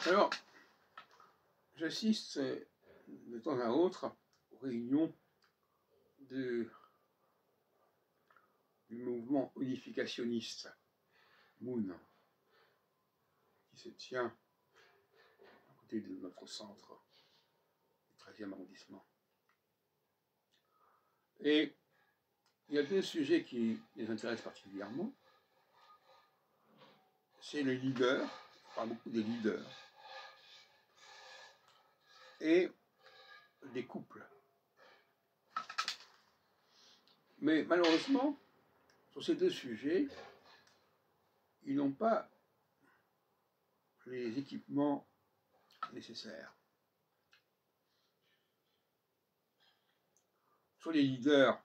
Alors, j'assiste de temps à autre aux réunions du mouvement unificationniste Moon, qui se tient à côté de notre centre du 13e arrondissement. Et il y a deux sujets qui les intéressent particulièrement. C'est les leaders, on parle beaucoup des leaders, et des couples. Mais malheureusement, sur ces deux sujets, ils n'ont pas les équipements nécessaires. Sur les leaders,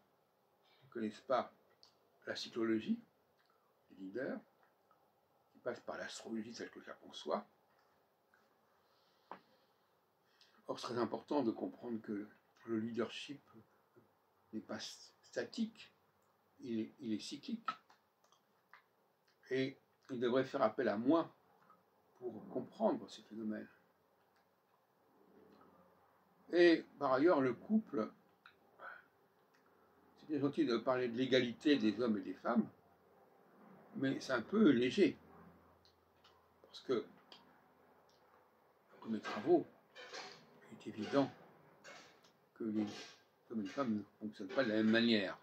ils ne connaissent pas la cyclologie, les leaders, qui passent par l'astrologie telle que je la conçois. Or, c'est très important de comprendre que le leadership n'est pas statique, il est cyclique. Et il devrait faire appel à moi pour comprendre ces phénomènes. Et par ailleurs, le couple, c'est bien gentil de parler de l'égalité des hommes et des femmes, mais c'est un peu léger. Parce que, dans mes travaux, il est évident que les hommes et les femmes ne fonctionnent pas de la même manière,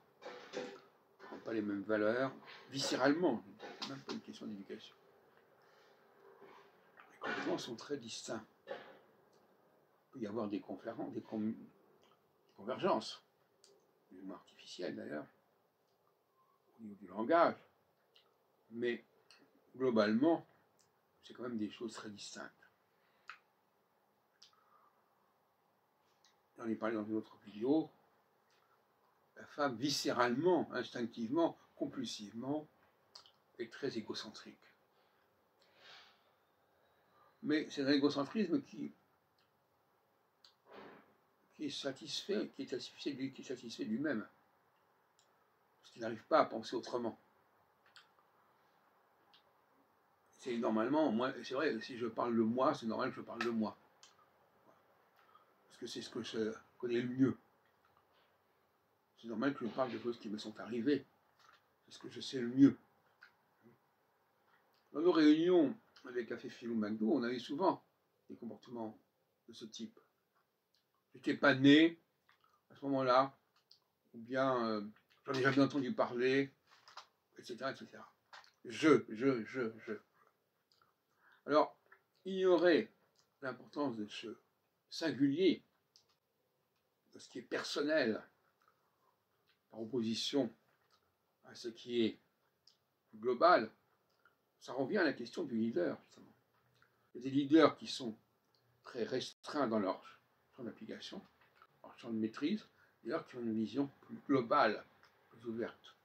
n'ont pas les mêmes valeurs, viscéralement, c'est même pas une question d'éducation. Les comportements sont très distincts. Il peut y avoir des convergences, plus ou moins artificielles d'ailleurs, au niveau du langage, mais globalement, c'est quand même des choses très distinctes. J'en ai parlé dans une autre vidéo. La femme, viscéralement, instinctivement, compulsivement, est très égocentrique. Mais c'est un égocentrisme qui est satisfait lui-même, parce qu'il n'arrive pas à penser autrement. C'est normalement, moi, c'est vrai, si je parle de moi, c'est normal que je parle de moi. Parce que c'est ce que je connais le mieux. C'est normal que je parle de choses qui me sont arrivées. C'est ce que je sais le mieux. Dans nos réunions avec Café Philou McDo, on avait souvent des comportements de ce type. Je n'étais pas né à ce moment-là, ou bien j'en ai jamais entendu parler, etc., etc. Je. Alors, ignorer l'importance de ce singulier, de ce qui est personnel, par opposition à ce qui est global, ça revient à la question du leader, justement. Il y a des leaders qui sont très restreints dans leur champ d'application, leur champ de maîtrise, et d'autres qui ont une vision plus globale, plus ouverte.